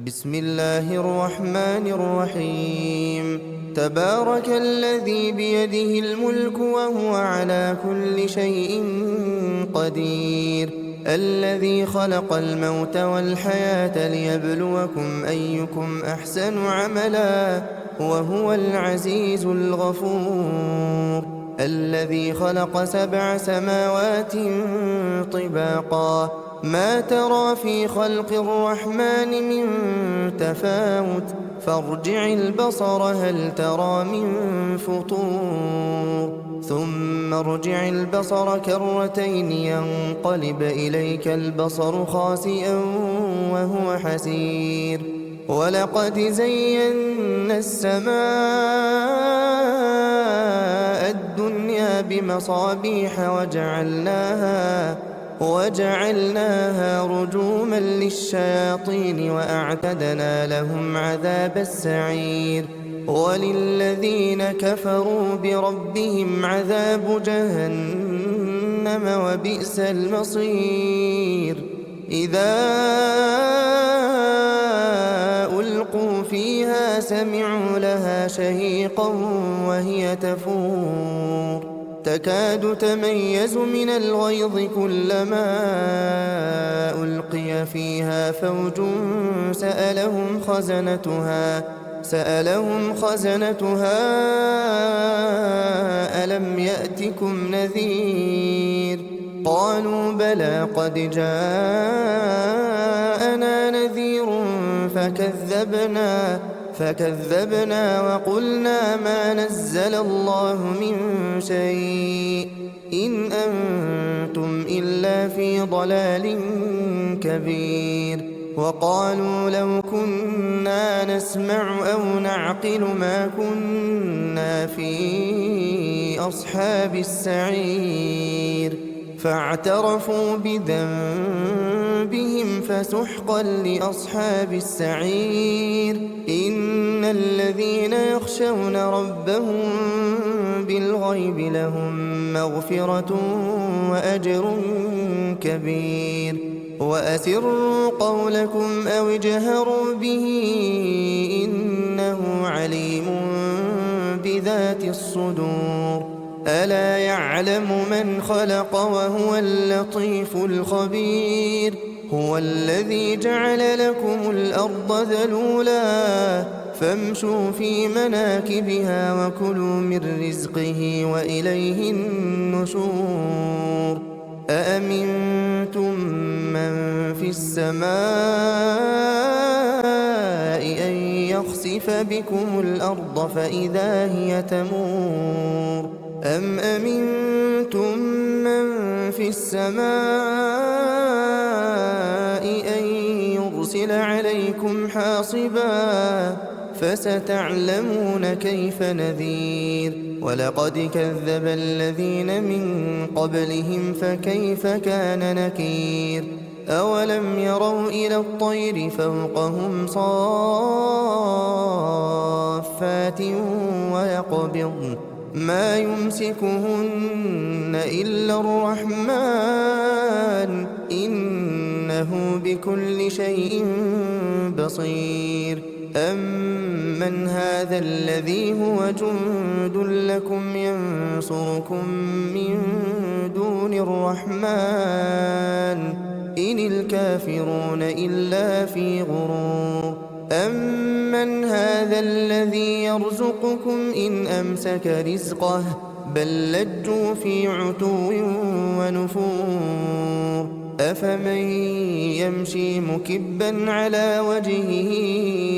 بسم الله الرحمن الرحيم. تبارك الذي بيده الملك وهو على كل شيء قدير، الذي خلق الموت والحياة ليبلوكم أيكم أحسن عملا وهو العزيز الغفور، الذي خلق 7 سماوات طباقا ما ترى في خلق الرحمن من تفاوت فارجع البصر هل ترى من فطور ثم ارجع البصر كرتين ينقلب إليك البصر خاسئا وهو حسير، ولقد زينا السماء الدنيا بمصابيح وجعلناها رجوما للشياطين وأعتدنا لهم عذاب السعير، وللذين كفروا بربهم عذاب جهنم وبئس المصير. إذا ألقوا فيها سمعوا لها شهيقا وهي تفور تكاد تميز من الغيظ كلما ألقي فيها فوج سألهم خزنتها ألم يأتكم نذير قالوا بلى قد جاءنا نذير فكذبنا وقلنا ما نزل الله من شيء إن أنتم إلا في ضلال كبير. وقالوا لو كنا نسمع أو نعقل ما كنا في أصحاب السعير فاعترفوا بذنبهم فسحقا لأصحاب السعير. إن الذين يخشون ربهم بالغيب لهم مغفرة وأجر كبير. وأسروا قولكم أو اجهروا به إنه عليم بذات الصدور. ألا يعلم من خلق وهو اللطيف الخبير. هو الذي جعل لكم الأرض ذلولا فامشوا في مناكبها وكلوا من رزقه وإليه النشور. أأمنتم من في السماء أن يخسف بكم الأرض فإذا هي تمور أم أمنتم من في السماء أن يرسل عليكم حاصبا فستعلمون كيف نذير. ولقد كذب الذين من قبلهم فكيف كان نكير. أولم يروا إلى الطير فوقهم صافات ويقبضن ما يمسكهن إلا الرحمن إنه بكل شيء بصير. أمن هذا الذي هو جند لكم ينصركم من دون الرحمن إن الكافرون إلا في غرور. أمن هذا الذي يرزقكم إن أمسك رزقه بل لجوا في عتو ونفور. أفمن يمشي مكبا على وجهه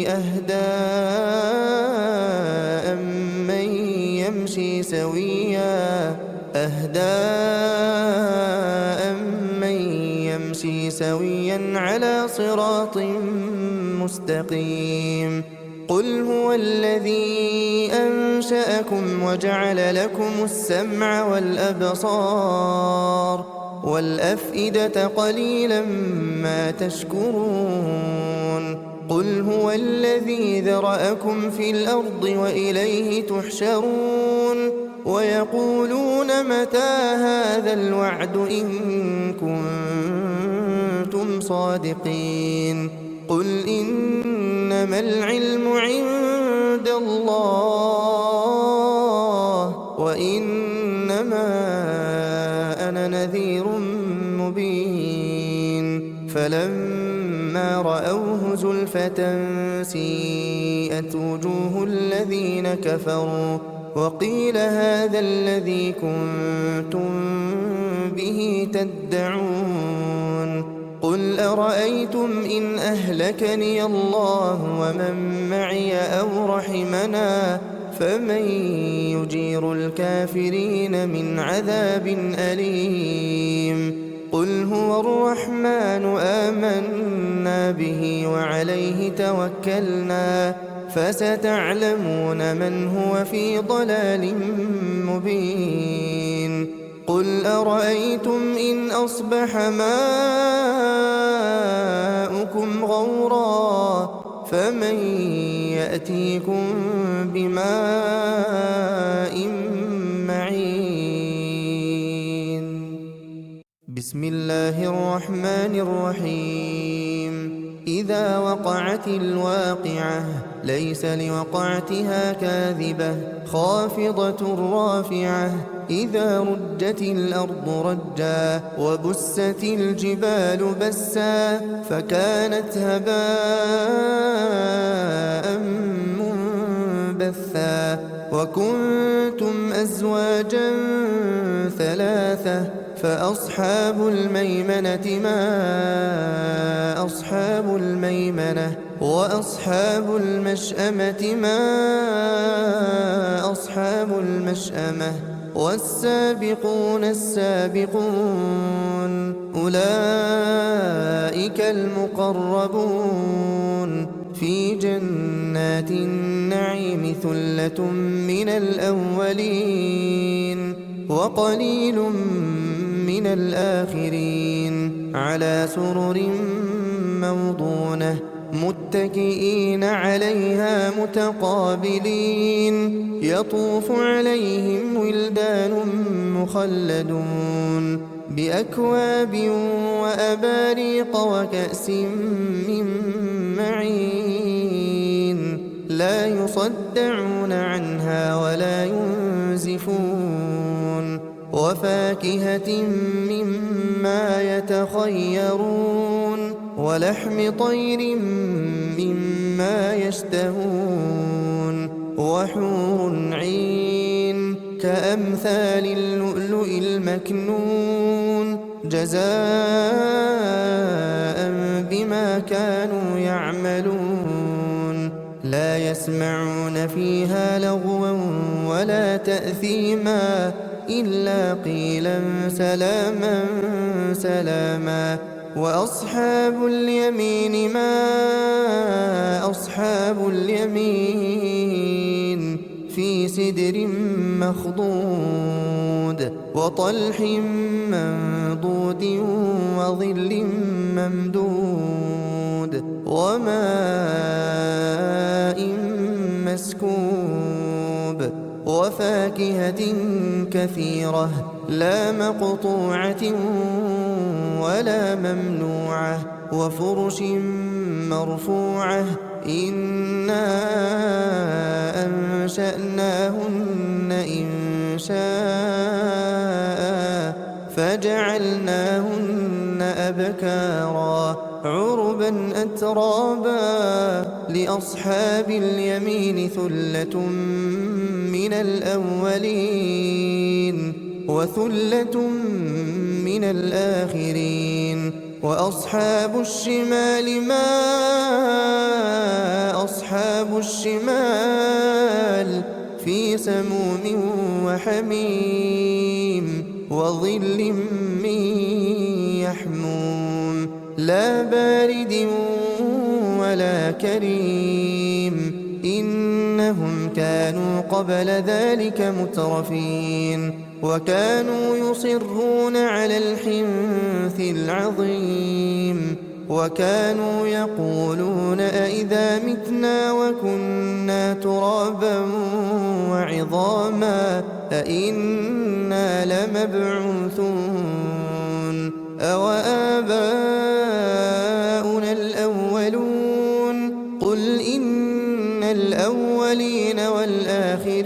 أهدى أمن يمشي سويا على صراط مستقيم. قل هو الذي أنشأكم وجعل لكم السمع والأبصار والأفئدة قليلا ما تشكرون. قل هو الذي ذرأكم في الأرض وإليه تحشرون. ويقولون متى هذا الوعد إن كنتم صادقين. قل إن إنما العلم عند الله وإنما أنا نذير مبين فلما رأوه زلفة سيئت وجوه الذين كفروا وقيل هذا الذي كنتم به تدعون قل أرأيتم إن أهلكني الله ومن معي أو رحمنا فمن يجير الكافرين من عذاب أليم قل هو الرحمن آمنا به وعليه توكلنا فستعلمون من هو في ضلال مبين قل أرأيتم إن أصبح ماؤكم غورا فمن يأتيكم بماء معين بسم الله الرحمن الرحيم إذا وقعت الواقعة ليس لوقعتها كاذبة خافضة رافعة إذا رجت الأرض رجا وبست الجبال بسا فكانت هباء منبثا وكنتم أزواجا ثلاثة فأصحاب الميمنة ما أصحاب الميمنة وأصحاب المشأمة ما أصحاب المشأمة والسابقون السابقون أولئك المقربون في جنات النعيم ثلة من الأولين وقليل من الآخرين على سرر موضونة متكئين عليها متقابلين يطوف عليهم ولدان مخلدون بأكواب وأباريق وكأس من معين لا يصدعون عنها ولا ينزفون وفاكهة مما يتخيرون ولحم طير مما يشتهون وحور عين كأمثال اللؤلؤ المكنون جزاء بما كانوا يعملون لا يسمعون فيها لغوا ولا تأثيما إلا قيلا سلاما سلاما وأصحاب اليمين ما أصحاب اليمين في سدر مخضود وطلح منضود وظل ممدود وماء مسكوب وفاكهة كثيرة لا مقطوعة ولا ممنوعة وفرش مرفوعة إنا أنشأناهن إنشاء فجعلناهن أبكارا عربا أترابا لأصحاب اليمين ثلة من الأولين وثلة من الآخرين وأصحاب الشمال ما أصحاب الشمال في سموم وحميم وظل من يحموم لا بارد ولا كريم إنهم كانوا قبل ذلك مترفين وكانوا يصرون على الحنث العظيم وكانوا يقولون أئذا متنا وكنا ترابا وعظاما أئنا لمبعوثون أو آباؤنا الأولون قل إن الأولين والآخرين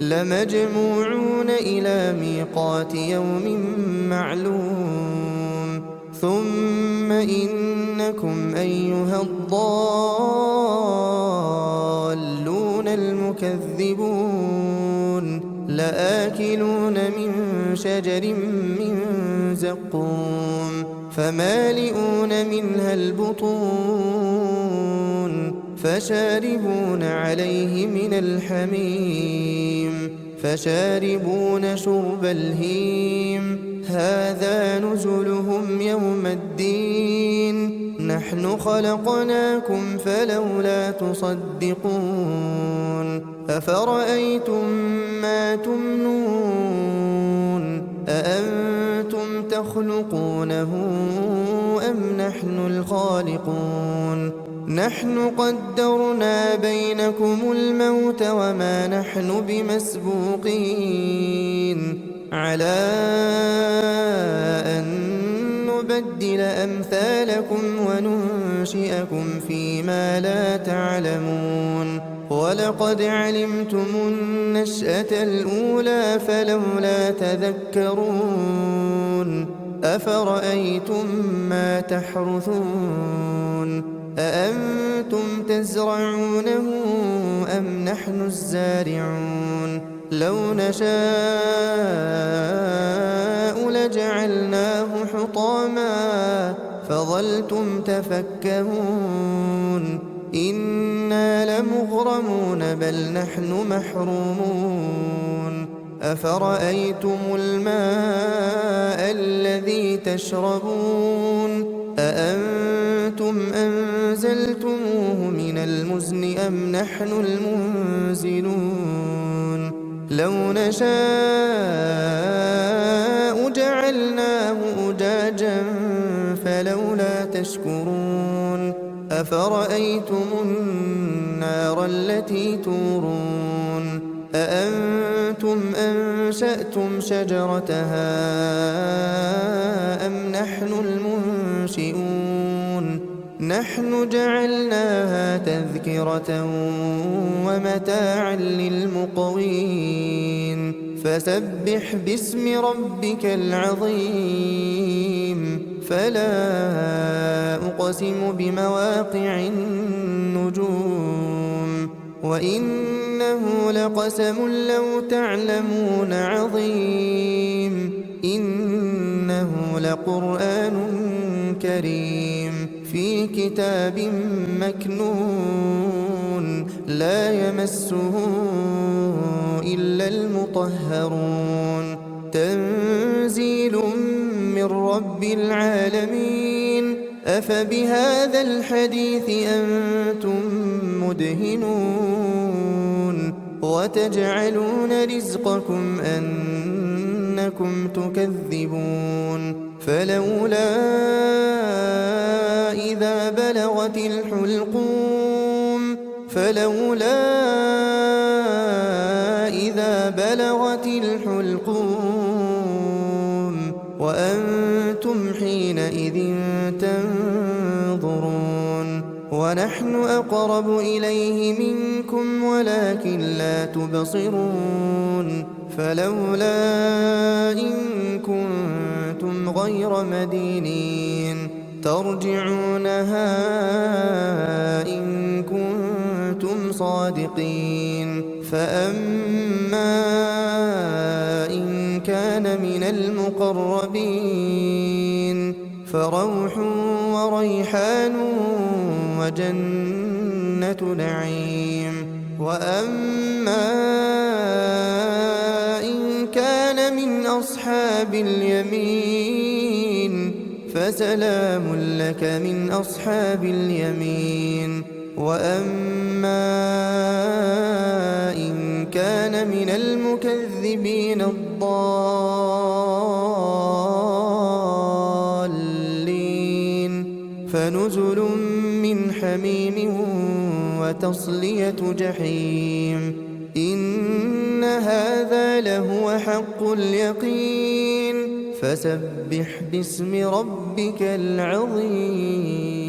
لمجموعون إلى ميقات يوم معلوم ثم إنكم أيها الضالون المكذبون لآكلون من شجر من زقوم فمالئون منها البطون فشاربون عليه من الحميم فشاربون شرب الهيم هذا نزلهم يوم الدين نحن خلقناكم فلولا تصدقون أفرأيتم ما تمنون أأنتم تخلقونه أم نحن الخالقون نحن قدرنا بينكم الموت وما نحن بمسبوقين على أن نبدل أمثالكم وننشئكم فيما لا تعلمون ولقد علمتم النشأة الأولى فلولا تذكرون أفرأيتم ما تحرثون أأنتم تزرعونه أم نحن الزارعون لو نشاء لجعلناه حطاما فظلتم تفكهون إنا لمغرمون بل نحن محرومون أفرأيتم الماء الذي تشربون أأنتم أنزلتموه من المزن أم نحن المنزلون لو نشاء جعلناه أجاجا فلولا تشكرون أفرأيتم النار التي تورون أأنتم أنشأتم شجرتها أم نحن المنشئون نحن جعلناها تذكرة ومتاعا للمقوين فسبح باسم ربك العظيم فلا أقسم بمواقع النجوم وإنه لقسم لو تعلمون عظيم إنه لقرآن كريم في كتاب مكنون لا يمسه إلا المطهرون تنزيل من رب العالمين أفبهذا الحديث أنتم مدهنون وتجعلون رزقكم أنكم تكذبون فلولا إذا بلغت الحلقوم وأنتم حينئذ تنظرون ونحن أقرب إليه منكم ولكن لا تبصرون فلولا إن كنتم غير مدينين ترجعونها إن كنتم صادقين فأما إن كان من المقربين فروح وريحان وجنة نعيم وأما إن كان من أصحاب اليمين فسلام لك من أصحاب اليمين وأما إن كان من المكذبين الضالين فنزل من حميم وتصلية جحيم إن هذا لهو حق اليقين فسبح باسم ربك العظيم.